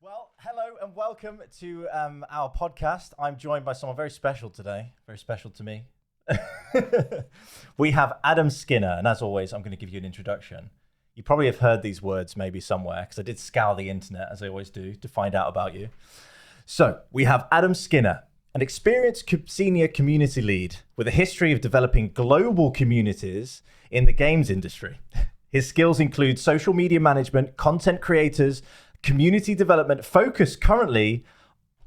Well, hello and welcome to our podcast. I'm joined by someone very special today, very special to me. We have Adam Skinner, and as always, I'm going to give you an introduction. You probably have heard these words maybe somewhere, because I did scour the internet, as I always do, to find out about you. So, we have Adam Skinner, an experienced senior community lead with a history of developing global communities in the games industry. His skills include social media management, content creators, community development, focus currently,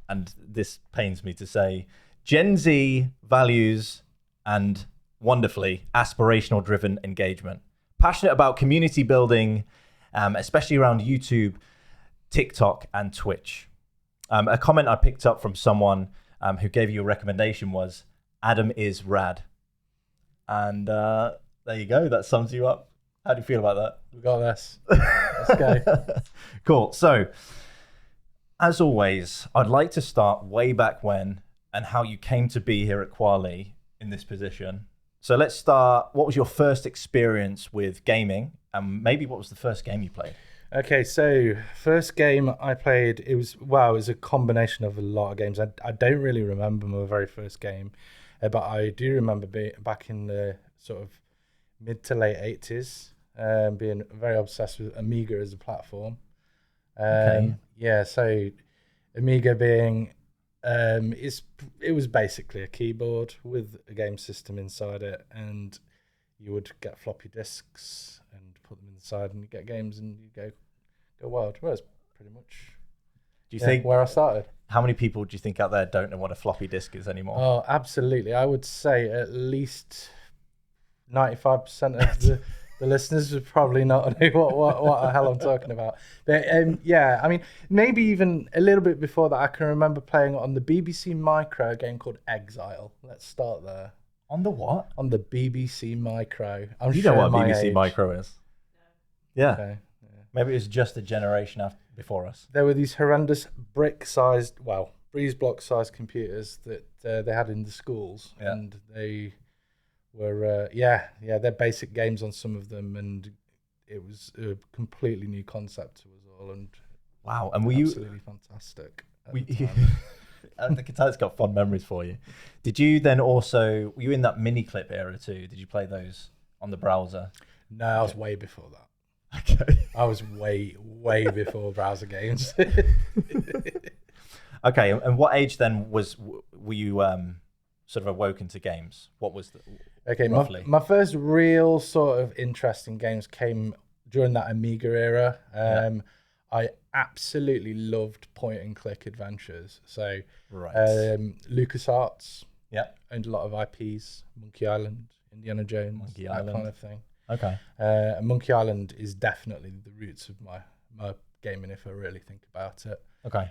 and this pains me to say, Gen Z values and wonderfully aspirational driven engagement. Passionate about community building, especially around YouTube, TikTok, and Twitch. A comment I picked up from someone who gave you a recommendation was, Adam is rad. And there you go, that sums you up. How do you feel about that? We got this. Let's go. Cool. So, as always, I'd like to start way back when and how you came to be here at Kwalee in this position. So let's start. What was your first experience with gaming, and maybe what was the first game you played? Okay, so first game I played, it was a combination of a lot of games. I don't really remember my very first game, but I do remember being back in the sort of mid to late 80s, being very obsessed with Amiga as a platform. Okay. Yeah, so Amiga being, it was basically a keyboard with a game system inside it, and you would get floppy disks and put them inside, and you get games, and you go wild. Well, that's pretty much. Do you think where I started? How many people do you think out there don't know what a floppy disk is anymore? Oh, absolutely. I would say at least 95% of the listeners would probably not know what the hell I'm talking about. But yeah, I mean, maybe even a little bit before that, I can remember playing on the BBC Micro, a game called Exile. Let's start there. On the what? On the BBC Micro. You know what a BBC Micro is? Yeah. Okay. Maybe it was just a generation before us. There were these horrendous brick-sized, breeze block-sized computers that they had in the schools, and they were they're basic games on some of them, and it was a completely new concept to us all, and wow. And were absolutely fantastic. I think it's got fond memories for you. Did you then also, were you in that mini clip era too? Did you play those on the browser? No, I was way before that. Okay. I was way before browser games. Okay, and what age then were you sort of awoken to games? What was okay, roughly? My first real sort of interest in games came during that Amiga era. I absolutely loved point and click adventures. So right. LucasArts owned a lot of IPs, Monkey Island, Indiana Jones, that kind of thing. Okay. Monkey Island is definitely the roots of my gaming, if I really think about it. Okay.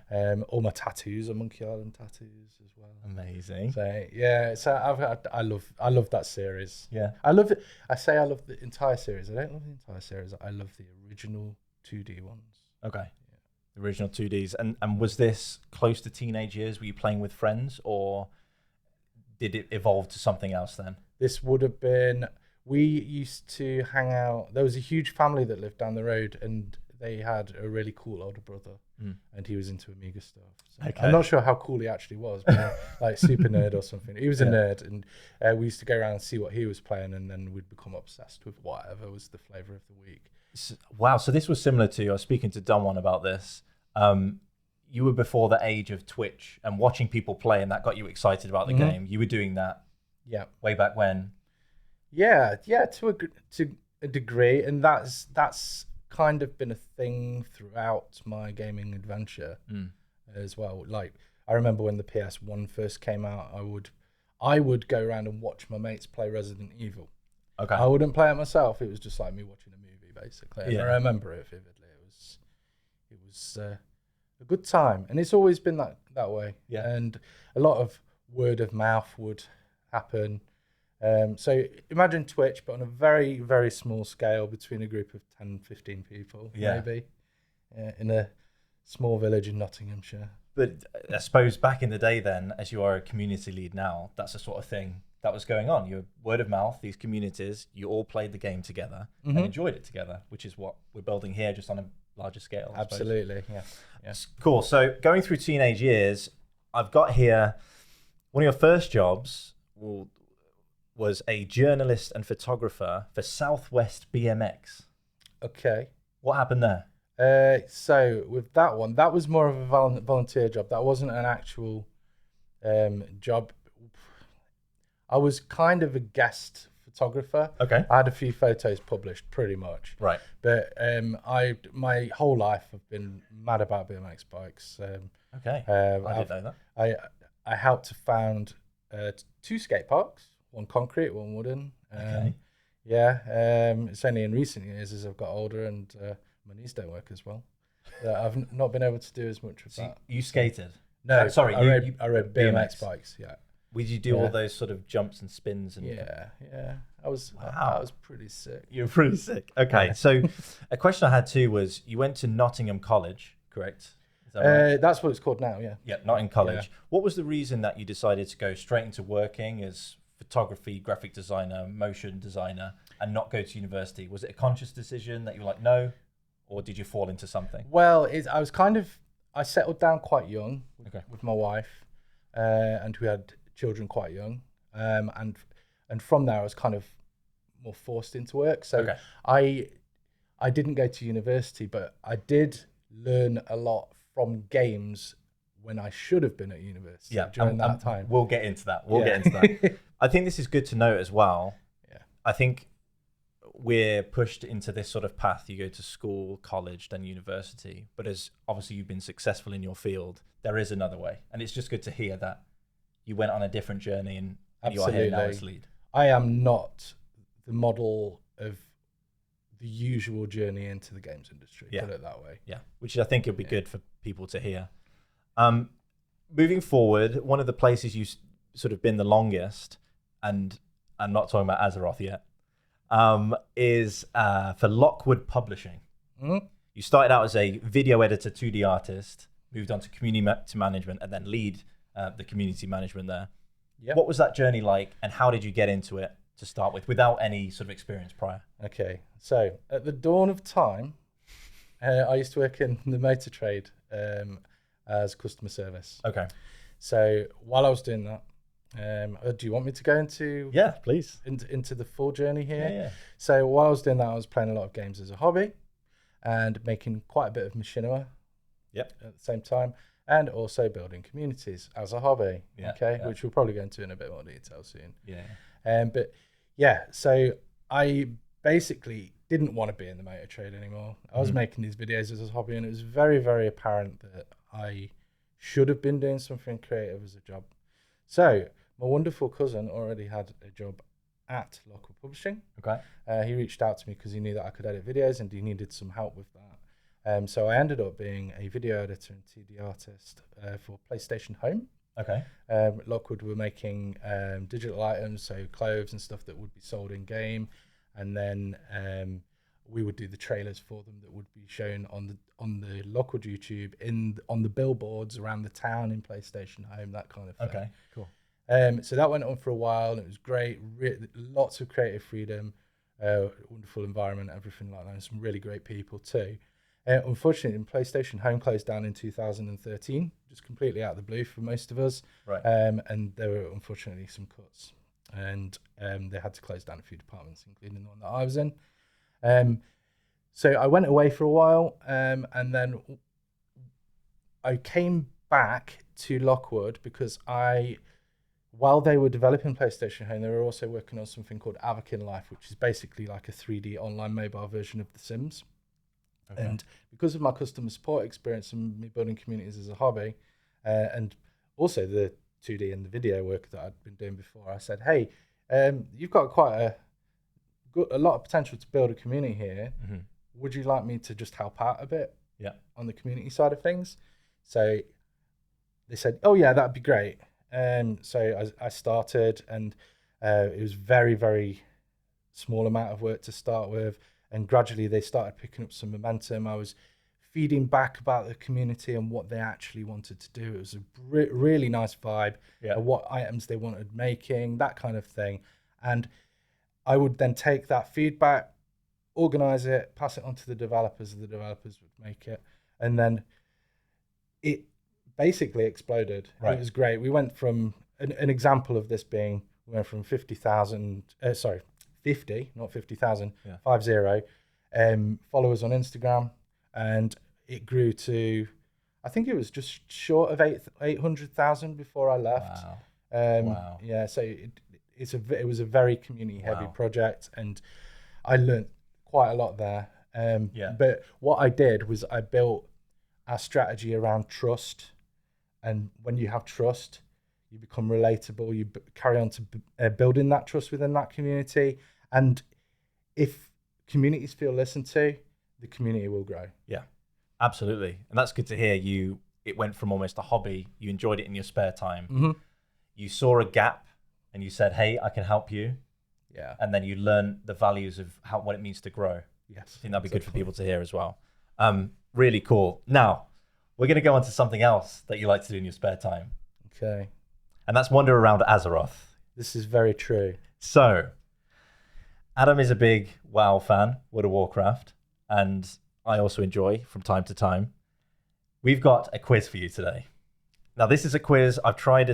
All my tattoos are Monkey Island tattoos as well. Amazing. So yeah, so I love that series. Yeah. I love it. I say I love the entire series. I don't love the entire series. I love the original 2D ones. Okay. Yeah. The original 2Ds. And was this close to teenage years? Were you playing with friends, or did it evolve to something else then? This would have been. We used to hang out. There was a huge family that lived down the road, and they had a really cool older brother, and he was into Amiga stuff. So okay. I'm not sure how cool he actually was, but like super nerd or something. He was a nerd, and we used to go around and see what he was playing, and then we'd become obsessed with whatever was the flavor of the week. Wow, so this was similar to, I was speaking to Dunwan about this. You were before the age of Twitch and watching people play, and that got you excited about the game. You were doing that way back when. Yeah, to a degree, and that's kind of been a thing throughout my gaming adventure as well. Like I remember when the PS1 first came out, I would go around and watch my mates play Resident Evil. Okay. I wouldn't play it myself. It was just like me watching a movie, basically. And I remember it vividly. It was a good time, and it's always been that way. Yeah. And a lot of word of mouth would happen. So imagine Twitch, but on a very, very small scale between a group of 10, 15 people, maybe, in a small village in Nottinghamshire. But I suppose back in the day then, as you are a community lead now, that's the sort of thing that was going on. You're word of mouth, these communities, you all played the game together and enjoyed it together, which is what we're building here, just on a larger scale. I suppose. Absolutely, yeah. Cool. So going through teenage years, I've got here one of your first jobs was a journalist and photographer for Southwest BMX. Okay. What happened there? So with that one, that was more of a volunteer job. That wasn't an actual job. I was kind of a guest photographer. Okay. I had a few photos published, pretty much. Right. But my whole life I've been mad about BMX bikes. Okay. I didn't know that. I helped to found 2 skate parks, one concrete, one wooden. Okay. Yeah. It's only in recent years as I've got older and my knees don't work as well. I've not been able to do as much of that. You skated? No, sorry. I rode BMX bikes. Yeah. Would you do all those sort of jumps and spins? And Yeah. I was pretty sick. You were pretty sick. Okay, so a question I had too was you went to Nottingham College, correct? Is that right? That's what it's called now. Yeah. Yeah, Nottingham College. Yeah. What was the reason that you decided to go straight into working as photography, graphic designer, motion designer, and not go to university? Was it a conscious decision that you were like, no, or did you fall into something? Well, I settled down quite young with my wife, and we had children quite young, and from there I was kind of more forced into work. So I didn't go to university, but I did learn a lot from games when I should have been at university during that time. We'll get into that. Get into that. I think this is good to note as well. Yeah. I think we're pushed into this sort of path. You go to school, college, then university. But as obviously you've been successful in your field, there is another way. And it's just good to hear that you went on a different journey and you are here now as lead. I am not the model of the usual journey into the games industry, put it that way. Yeah, which I think would be good for people to hear. Moving forward, one of the places you've sort of been the longest, and I'm not talking about Azeroth yet, is for Lockwood Publishing. Mm-hmm. You started out as a video editor, 2D artist, moved on to community management, and then lead the community management there. Yep. What was that journey like, and how did you get into it to start with, without any sort of experience prior? Okay, so at the dawn of time, I used to work in the motor trade as customer service. Okay. So while I was doing that, do you want me to go into please into the full journey here? Yeah. So while I was doing that, I was playing a lot of games as a hobby and making quite a bit of machinima. Yep. At the same time, and also building communities as a hobby. Which we'll probably go into in a bit more detail soon. But yeah, so I basically didn't want to be in the motor trade anymore. I was making these videos as a hobby, and it was very, very apparent that I should have been doing something creative as a job. So my wonderful cousin already had a job at Lockwood Publishing. Okay. He reached out to me because he knew that I could edit videos and he needed some help with that. So I ended up being a video editor and 2D artist for PlayStation Home. Okay. Lockwood were making digital items, so clothes and stuff that would be sold in game, and then we would do the trailers for them that would be shown on the Lockwood YouTube on the billboards around the town in PlayStation Home, that kind of thing. Okay, cool. So that went on for a while, and it was great. Lots of creative freedom, wonderful environment, everything like that, and some really great people too. Unfortunately, PlayStation Home closed down in 2013, just completely out of the blue for most of us. Right. And there were unfortunately some cuts, and they had to close down a few departments, including the one that I was in. So I went away for a while, and then I came back to Lockwood because while they were developing PlayStation Home, they were also working on something called Avakin Life, which is basically like a 3D online mobile version of The Sims. Okay. And because of my customer support experience and me building communities as a hobby, and also the 2D and the video work that I'd been doing before, I said, hey, you've got quite a lot of potential to build a community here. Mm-hmm. Would you like me to just help out a bit on the community side of things? So they said, oh yeah, that'd be great. So I started, and it was very, very small amount of work to start with. And gradually they started picking up some momentum. I was feeding back about the community and what they actually wanted to do. It was a really nice vibe, what items they wanted making, that kind of thing. And I would then take that feedback, organize it, pass it on to the developers, and the developers would make it. And then it basically exploded. Right. It was great. We went from, an example of this being, we went from 50,000, 50, not 50,000, 50, followers on Instagram. And it grew to, I think it was just short of 800,000 before I left. Wow. Yeah, so it was a very community heavy project, and I learned quite a lot there. But what I did was I built our strategy around trust, and when you have trust, you become relatable. You carry on to building that trust within that community, and if communities feel listened to, the community will grow. Yeah, absolutely, and that's good to hear. It went from almost a hobby. You enjoyed it in your spare time. Mm-hmm. You saw a gap, and you said, "Hey, I can help you." Yeah, and then you learn the values of what it means to grow. Yes, I think that'd be good for people to hear as well. Really cool. Now, we're going to go on to something else that you like to do in your spare time. Okay. And that's wander around Azeroth. This is very true. So, Adam is a big WoW fan, World of Warcraft, and I also enjoy from time to time. We've got a quiz for you today. Now, this is a quiz I've tried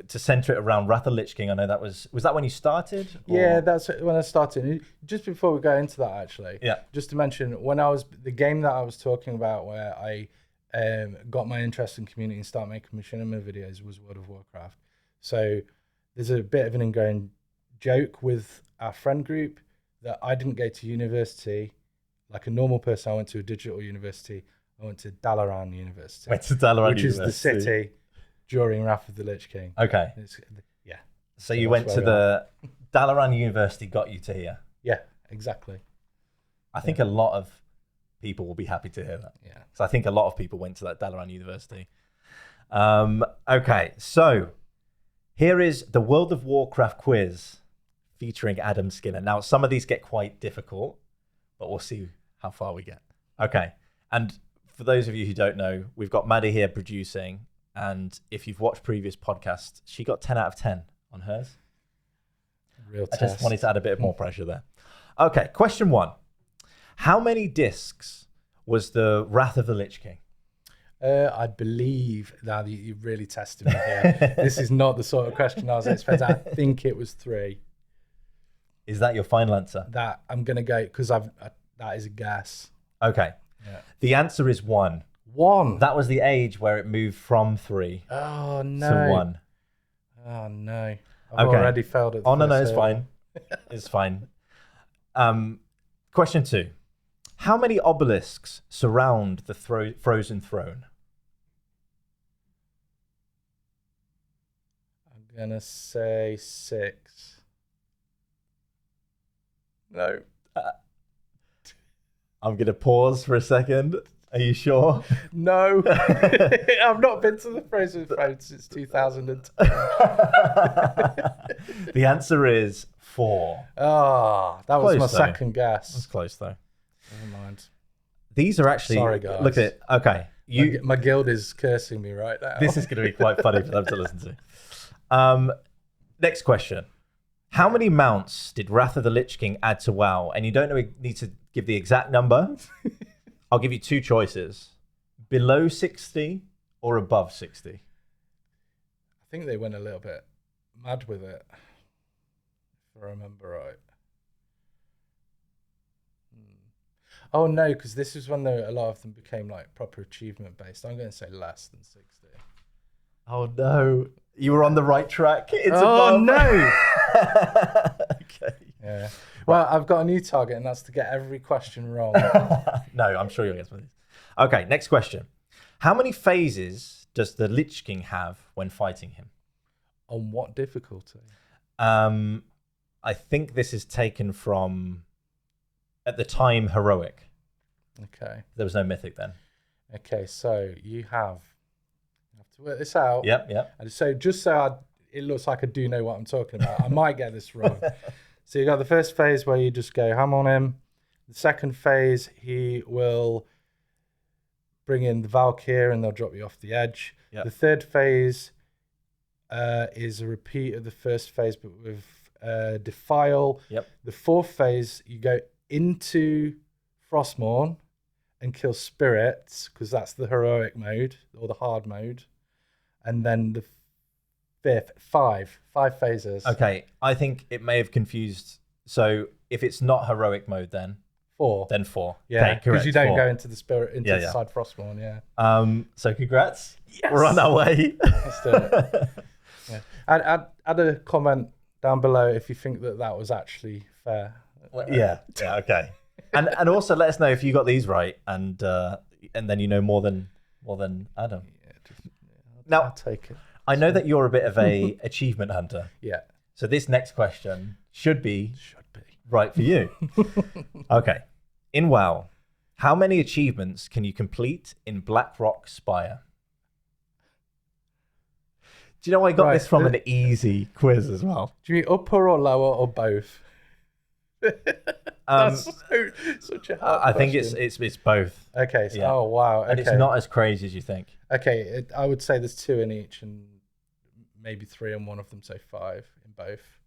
to center it around Wrath of Lich King. I know that was that when you started? Or? Yeah, that's when I started. Just before we go into that, actually, just to mention, the game that I was talking about where I got my interest in community and started making machinima videos was World of Warcraft. So there's a bit of an ingrained joke with our friend group that I didn't go to university like a normal person. I went to a digital university. I went to Dalaran University. Went to Dalaran Which University. is the city during Wrath of the Lich King. Okay. Yeah. So you went to the Dalaran University, got you to here. Yeah, exactly. I think a lot of people will be happy to hear that. Yeah. So I think a lot of people went to that Dalaran University. Okay, so here is the World of Warcraft quiz featuring Adam Skinner. Now, some of these get quite difficult, but we'll see how far we get. Okay, and for those of you who don't know, we've got Maddie here producing, and if you've watched previous podcasts, she got 10 out of 10 on hers. Real test. I just wanted to add a bit more pressure there. Okay, question 1. How many discs was the Wrath of the Lich King? I believe that you've really tested me here. This is not the sort of question I was expecting. I think it was 3. Is that your final answer? That I'm going to go, because that is a guess. Okay. Yeah. The answer is 1. 1? That was the age where it moved from 3 to 1. Oh, no. I've already failed at the no, first it's fine. It's fine. Question 2. How many obelisks surround the Frozen Throne? I'm going to say 6. No. I'm going to pause for a second. Are you sure? No. I've not been to the Frozen Throne since 2002. The answer is 4. Oh, that was my second guess. That's close, though. Never mind. These are actually... Sorry, guys. Look at it. Okay. My guild is cursing me right now. This is going to be quite funny for them to listen to. Next question. How many mounts did Wrath of the Lich King add to WoW? And you don't need to give the exact number. I'll give you 2 choices. Below 60 or above 60? I think they went a little bit mad with it, if I remember right. Oh, no, because this is when a lot of them became like proper achievement based. I'm going to say less than 60. Oh, no. You were on the right track. It's above. No. Okay. Yeah. Well, I've got a new target, and that's to get every question wrong. No, I'm sure you'll get some of these. Okay, next question. How many phases does the Lich King have when fighting him? On what difficulty? I think this is taken from, at the time, heroic. Okay. There was no mythic then. Okay, so you have to work this out. Yep. And so it looks like I do know what I'm talking about. I might get this wrong. So you got the first phase where you just go ham on him. The second phase, he will bring in the Valkyr and they'll drop you off the edge. Yep. The third phase is a repeat of the first phase, but with Defile. Yep. The fourth phase, you go into Frostmourne and kill spirits, because that's the heroic mode or the hard mode. And then the fifth, five phases. Okay, I think it may have confused. So if it's not heroic mode, then 4. Then 4. Yeah, okay, because you don't 4. go into the spirit the side Frostmourne. Yeah. So congrats. Yes. We're on our way. Let's do it. Yeah. Add a comment down below if you think that was actually fair. Yeah. Okay. And also let us know if you got these right, and then you know more than Adam. Yeah, I'll take it. I know that you're a bit of a achievement hunter. Yeah. So this next question should be right for you. Okay. In WoW, how many achievements can you complete in Blackrock Spire? Do you know I got this from an easy quiz as well? Do you mean upper or lower or both? That's such a hard I think question. it's both. Okay. So, Oh wow. Okay. And it's not as crazy as you think. Okay. I would say there's 2 in each, and maybe 3 in one of them. So 5 in both.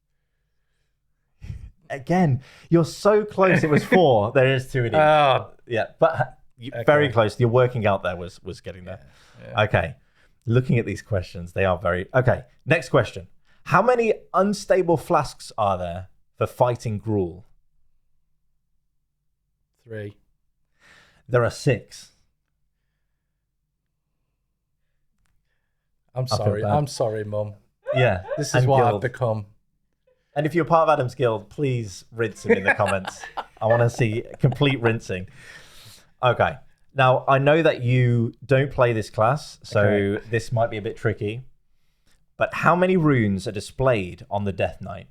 Again, you're so close. It was 4. There is 2 in each. Yeah, but very close. Your working out there was getting there. Yeah. Okay. Looking at these questions, they are very... Okay, next question. How many unstable flasks are there for fighting Gruul? 3. There are 6. I'm sorry, Mum. Yeah. This is what I've become. And if you're part of Adam's guild, please rinse him in the comments. I want to see complete rinsing. Okay. Now, I know that you don't play this class, so this might be a bit tricky. But how many runes are displayed on the Death Knight?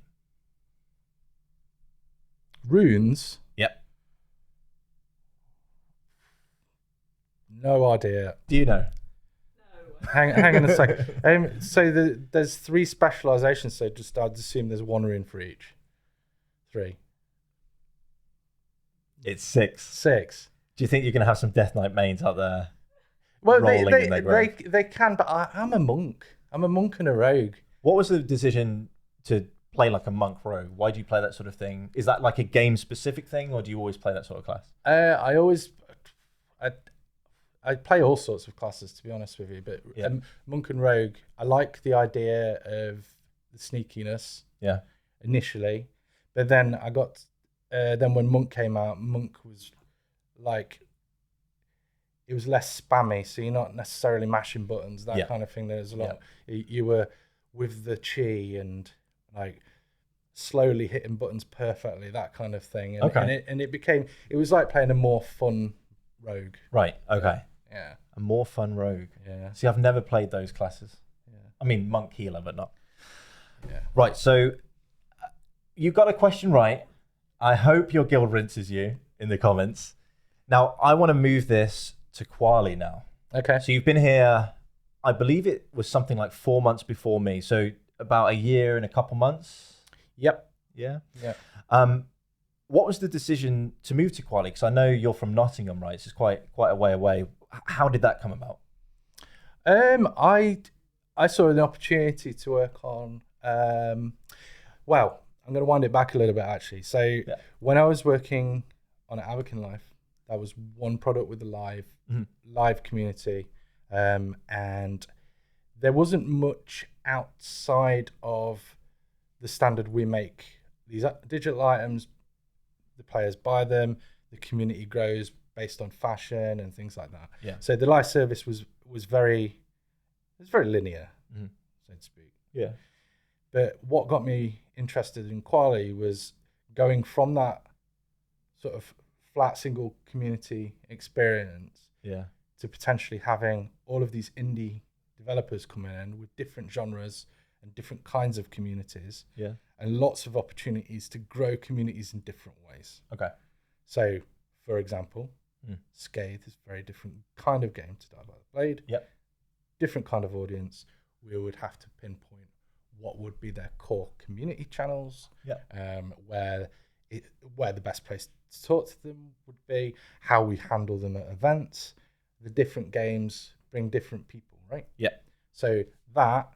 Runes? Yep. No idea. Do you know? Hang on a second. So there's 3 specializations, so I'd assume there's 1 rune for each. 3. It's 6. 6. Do you think you're going to have some Death Knight mains out there? Well, they can, but I'm a monk. I'm a monk and a rogue. What was the decision to play like a monk rogue? Why do you play that sort of thing? Is that like a game specific thing, or do you always play that sort of class? I play all sorts of classes, to be honest with you, but monk and rogue, I like the idea of the sneakiness. Yeah. Initially, but then I got then when monk came out, monk was like, it was less spammy, so you're not necessarily mashing buttons, that kind of thing. There's a lot. You were with the chi and like slowly hitting buttons perfectly, that kind of thing. And it was like playing a more fun rogue. Right. Okay. Yeah. A more fun rogue. Yeah. See, I've never played those classes. Yeah. I mean, monk healer, but not. Yeah. Right. So you got a question right. I hope your guild rinses you in the comments. Now, I want to move this to Kwalee now. Okay. So you've been here, I believe it was something like 4 months before me. So about a year and a couple months. Yep. Yeah. Yeah. What was the decision to move to Kwalee? Because I know you're from Nottingham, right? It's quite a way away. How did that come about? I saw an opportunity to work on. Well, I'm going to wind it back a little bit actually. So when I was working on Abacan Life, that was one product with the live community, and there wasn't much outside of the standard. We make these digital items, the players buy them, the community grows based on fashion and things like that. Yeah. So the live service was very linear, so to speak. Yeah. But what got me interested in Kwalee was going from that sort of flat single community experience to potentially having all of these indie developers coming in with different genres and different kinds of communities, and lots of opportunities to grow communities in different ways. Okay. So, for example, Scathe is a very different kind of game to Die by the Blade. Yep. Different kind of audience. We would have to pinpoint what would be their core community channels, where the best place to talk to them would be, how we handle them at events. The different games bring different people, right? Yeah. So that,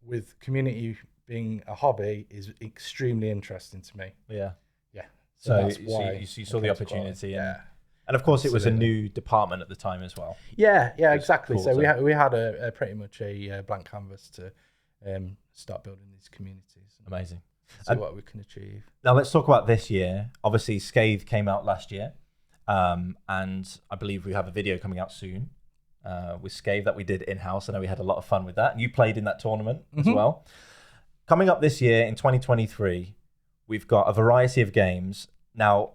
with community being a hobby, is extremely interesting to me. Yeah. Yeah. So that's why you saw the opportunity. Yeah. And of course, Absolutely. it was a new department at the time as well. Yeah, exactly. Cool, so we had a pretty much a blank canvas to start building these communities. Amazing. See what we can achieve. Now let's talk about this year. Obviously, Scathe came out last year, and I believe we have a video coming out soon with Scathe that we did in-house. I know we had a lot of fun with that. You played in that tournament as well. Coming up this year in 2023, we've got a variety of games. Now,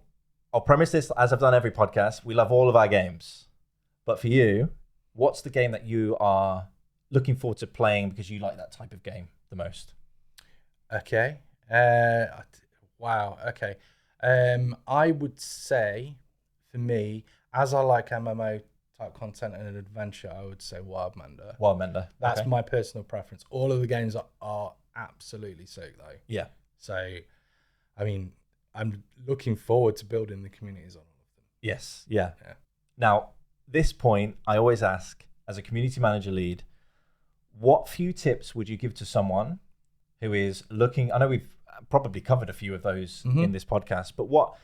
I'll premise this, as I've done every podcast, we love all of our games. But for you, what's the game that you are looking forward to playing because you like that type of game the most? Okay. Wow. Okay. I would say, for me, as I like MMO type content and an adventure, I would say Wildmender. Wildmender. That's my personal preference. All of the games are absolutely sick, though. Yeah. So, I mean, I'm looking forward to building the communities on all of them. Yes. Yeah. Now, this point, I always ask, as a community manager lead, what few tips would you give to someone who is looking? I know we've probably covered a few of those in this podcast, but what,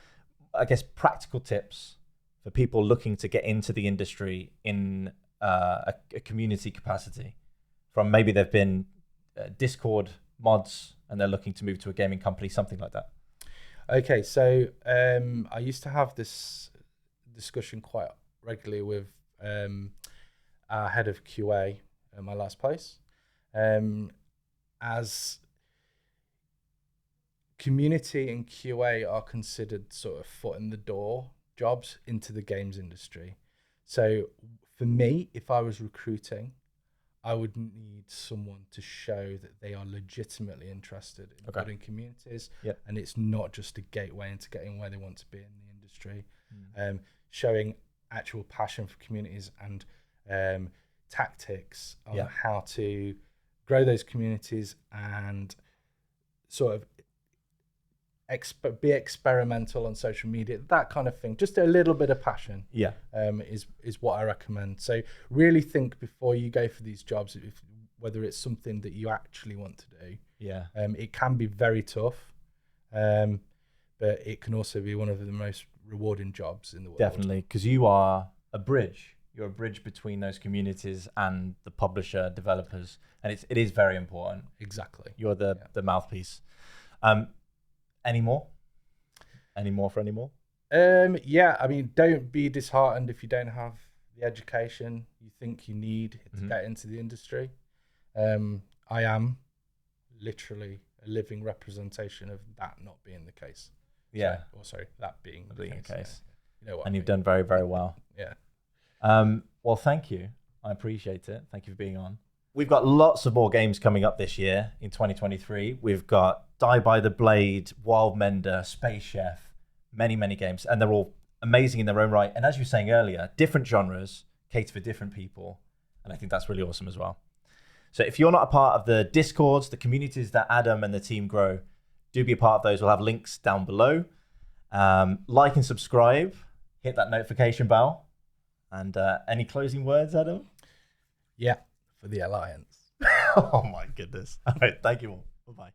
I guess, practical tips for people looking to get into the industry in a community capacity? From maybe they've been Discord mods and they're looking to move to a gaming company, something like that. Okay, so I used to have this discussion quite regularly with our head of QA at my last place. As community and QA are considered sort of foot in the door jobs into the games industry. So for me, if I was recruiting, I would need someone to show that they are legitimately interested in building communities, and it's not just a gateway into getting where they want to be in the industry. Showing actual passion for communities and tactics on how to grow those communities and sort of be experimental on social media, that kind of thing. Just a little bit of passion is what I recommend. So really think before you go for these jobs, whether it's something that you actually want to do. It can be very tough, but it can also be one of the most rewarding jobs in the world. Definitely, because you are a bridge. You're a bridge between those communities and the publisher, developers, and it is very important. Exactly. You're the mouthpiece. Any more? Any more for any more? Yeah, I mean, don't be disheartened if you don't have the education you think you need to get into the industry. I am literally a living representation of that not being the case. Yeah. That being the case. You know what? And you've done very, very well. Yeah. Well, thank you. I appreciate it. Thank you for being on. We've got lots of more games coming up this year in 2023. We've got Die by the Blade, Wildmender, Space Chef, many, many games. And they're all amazing in their own right. And as you were saying earlier, different genres cater for different people. And I think that's really awesome as well. So if you're not a part of the Discords, the communities that Adam and the team grow, do be a part of those. We'll have links down below. Like and subscribe. Hit that notification bell. And any closing words, Adam? Yeah, for the Alliance. Oh my goodness. All right, thank you all. Bye-bye.